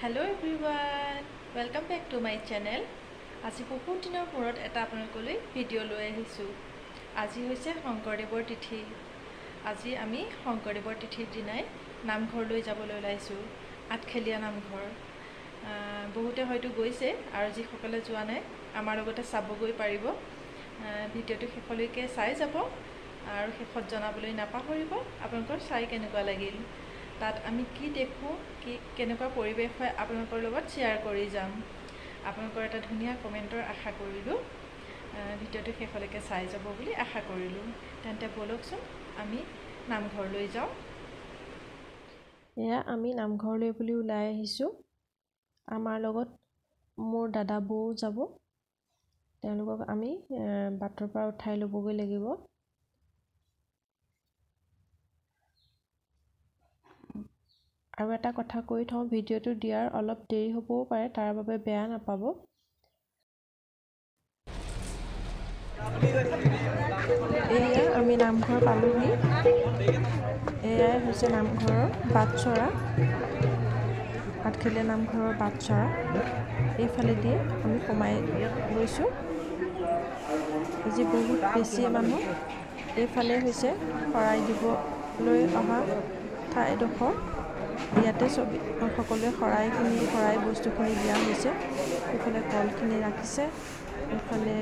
Hello' everyone, welcome back to my channel. আজি বহুত দিনৰ মূৰত এটা আপোনালোকলৈ ভিডিঅ' লৈ আহিছোঁ। আজি হৈছে শংকৰদেৱৰ তিথি। আজি আমি শংকৰদেৱৰ তিথিৰ দিনাই নামঘৰলৈ যাবলৈ ওলাইছোঁ, আঠখেলীয়া নামঘৰ। বহুতে হয়তো গৈছে আৰু যিসকলে যোৱা নাই আমাৰ লগতে চাবগৈ পাৰিব। ভিডিঅ'টো শেষলৈকে চাই যাব আৰু শেষত জনাবলৈ নাপাহৰিব আপোনালোকৰ চাই কেনেকুৱা লাগিল। তাত আমি কি দেখোঁ, কেনেকুৱা পৰিৱেশ হয় আপোনালোকৰ লগত শ্বেয়াৰ কৰি যাম। আপোনালোকৰ এটা ধুনীয়া কমেণ্টৰ আশা কৰিলোঁ। ভিডিঅ'টো শেষলৈকে চাই যাব বুলি আশা কৰিলোঁ। তেন্তে ব'লকচোন আমি নামঘৰলৈ যাওঁ। এয়া আমি নামঘৰলৈ বুলি ওলাই আহিছোঁ। আমাৰ লগত মোৰ দাদা বৌ যাব। তেওঁলোকক আমি বাটৰ পৰা উঠাই ল'বগৈ লাগিব। আৰু এটা কথা কৈ থওঁ, ভিডিঅ'টো দিয়াৰ অলপ দেৰি হ'বও পাৰে, তাৰ বাবে বেয়া নাপাব। এয়া আমি নামঘৰ পালোহি। এয়াই হৈছে নামঘৰৰ বাটচ'ৰা, আঠখেলীয়া নামঘৰৰ বাটচ'ৰা। এইফালেদি আমি সোমাই গৈছোঁ। আজি বহুত বেছি মানুহ। এইফালে হৈছে শৰাই দিবলৈ অহা ঠাইডোখৰ। ইয়াতে সকলোৱে শৰাই বস্তুখিনি দিয়া হৈছে। এইফালে কলখিনি ৰাখিছে, এইফালে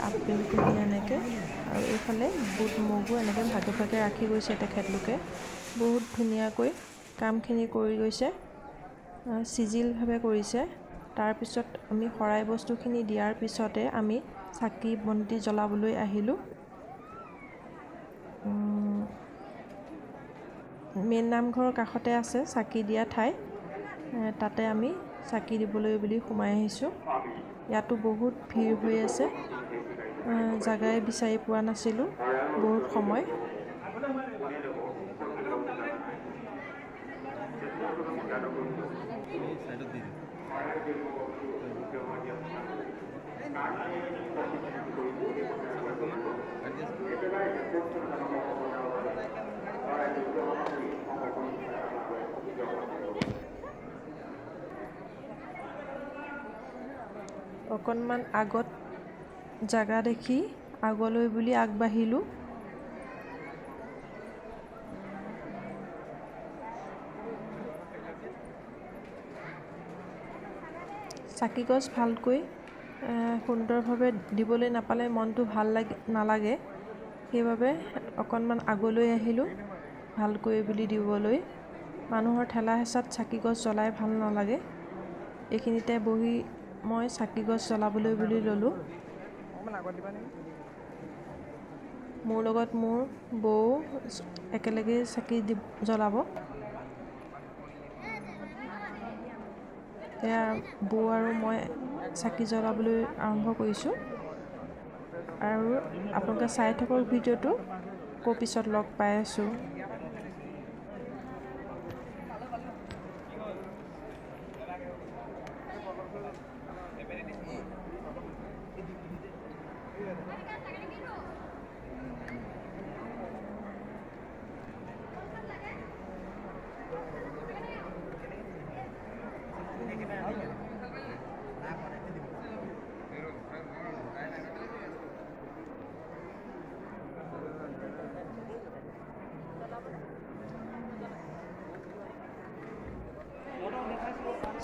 আপেলখিনি এনেকৈ, আৰু এইফালে বুট মগু এনেকৈ ভাগে ভাগে ৰাখি গৈছে তেখেতলোকে। বহুত ধুনীয়াকৈ কামখিনি কৰি গৈছে, চিজিলভাৱে কৰিছে। তাৰপিছত আমি শৰাই বস্তুখিনি দিয়াৰ পিছতে আমি চাকি বন্তি জ্বলাবলৈ আহিলোঁ। মেইন নামঘৰৰ কাষতে আছে চাকি দিয়া ঠাই, তাতে আমি চাকি দিবলৈ বুলি সোমাই আহিছোঁ। ইয়াতো বহুত ভিৰ হৈ আছে। জাগাই বিচাৰি পোৱা নাছিলোঁ বহুত সময়। অকণমান আগত জাগা দেখি আগলৈ বুলি আগবাঢ়িলোঁ। চাকিগছ ভালকৈ সুন্দৰভাৱে দিবলৈ নাপালে মনটো ভাল নালাগে। সেইবাবে অকণমান আগলৈ আহিলোঁ ভালকৈ বুলি দিবলৈ। মানুহৰ ঠেলা হেঁচাত চাকিগছ জ্বলাই ভাল নালাগে। এইখিনিতে বহি মই চাকিগছ জ্বলাবলৈ বুলি ল'লোঁ। মোৰ লগত মোৰ বৌ একেলগে চাকি জ্বলাব। এয়া বৌ আৰু মই চাকি জ্বলাবলৈ আৰম্ভ কৰিছোঁ। আৰু আপোনালোকে চাই থাকক ভিডিঅ'টো, আকৌ পিছত লগ পাই আছোঁ।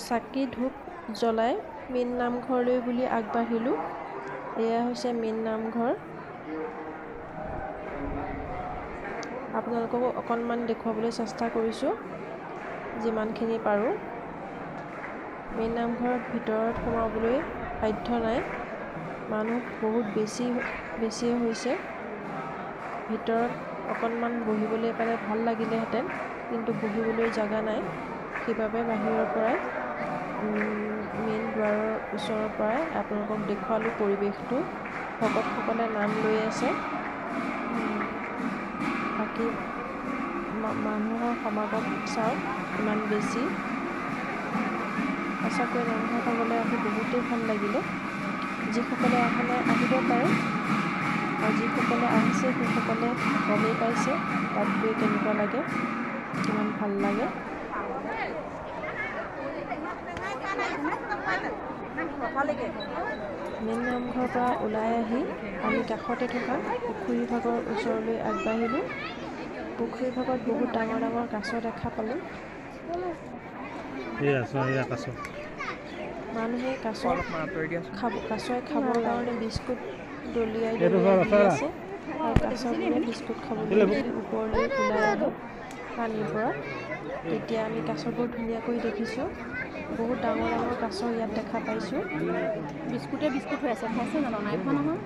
চাকি ধূপ জ্বলাই মেইন নামঘৰলৈ বুলি আগবাঢ়িলোঁ। এয়া হৈছে মেইন নামঘৰ। আপোনালোককো অকণমান দেখুৱাবলৈ চেষ্টা কৰিছোঁ যিমানখিনি পাৰোঁ। মেইন নামঘৰত ভিতৰত সোমাবলৈ সাধ্য নাই, মানুহ বহুত বেছিয়ে হৈছে। ভিতৰত অকণমান বহিবলৈ পালে ভাল লাগিলেহেঁতেন, কিন্তু বহিবলৈ জেগা নাই। সেইবাবে বাহিৰৰ পৰাই মেইন দুৱাৰৰ ওচৰৰ পৰাই আপোনালোকক দেখুৱালোঁ পৰিৱেশটো। ভকতসকলে নাম লৈ আছে। বাকী মানুহৰ সমাগম চাওক ইমান বেছি। সঁচাকৈ নামঘৰ চাবলৈ আহি বহুতেই ভাল লাগিলে। যিসকলে অহা নাই আহিব পাৰে, আৰু যিসকলে আহিছে সেইসকলে গমেই পাইছে তাত গৈ কেনেকুৱা লাগে, কিমান ভাল লাগে। মেইন নামঘৰৰ পৰা ওলাই আহি আমি কাষতে থকা পুখুৰী ভাগৰ ওচৰলৈ আগবাঢ়িলোঁ। পুখুৰী ভাগত বহুত ডাঙৰ ডাঙৰ কাছ দেখা পালোঁ। মানুহে কাছই খাবৰ কাৰণে বিস্কুট দলিয়াই দি আছে আৰু কাছবোৰে বিস্কুট খাবলৈ ওপৰলৈ ওলাই আহে পানীৰ পৰা। তেতিয়া আমি কাছবোৰ ধুনীয়াকৈ দেখিছোঁ। বহুত ডাঙৰ ডাঙৰ কাছ ইয়াত দেখা পাইছোঁ। বিস্কুট হৈ আছে, খাইছে জানো? নাই খোৱা নহয়।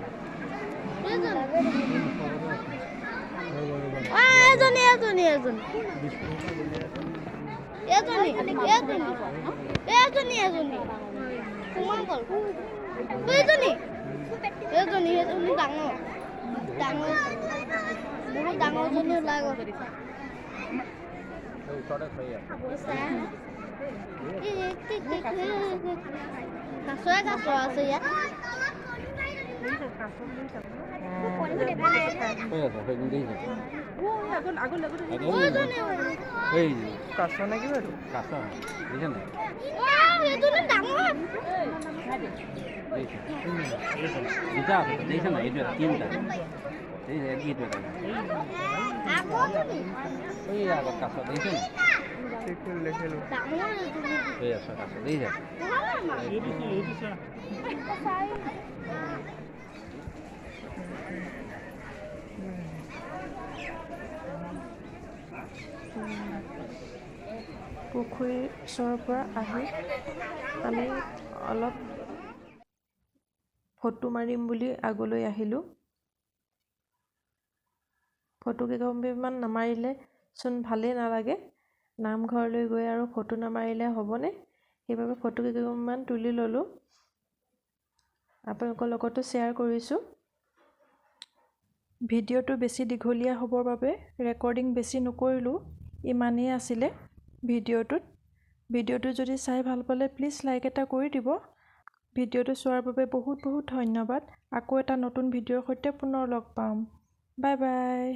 কাছ আছে ইয়াত। পুখুৰীৰ ওচৰৰ পৰা আহি আমি অলপ ফটো মাৰিম বুলি আগলৈ আহিলোঁ। ফটো কেইকপিমান নামাৰিলে চোন ভালেই নালাগে। নামঘৰলৈ গৈ আৰু ফটো নামাৰিলে হ'বনে? সেইবাবে ফটো কেইকপিমান তুলি ল'লোঁ। আপোনালোকৰ লগতো শ্বেয়াৰ কৰিছোঁ। ভিডিঅ'টো বেছি দীঘলীয়া হ'বৰ বাবে ৰেকৰ্ডিং বেছি নকৰিলোঁ। ইমানেই আছিলে ভিডিঅ'টোত। ভিডিঅ'টো যদি চাই ভাল পালে প্লিজ লাইক এটা কৰি দিব। ভিডিঅ'টো চোৱাৰ বাবে বহুত বহুত ধন্যবাদ। আকৌ এটা নতুন ভিডিঅ'ৰ সৈতে পুনৰ লগ পাম। Bye bye.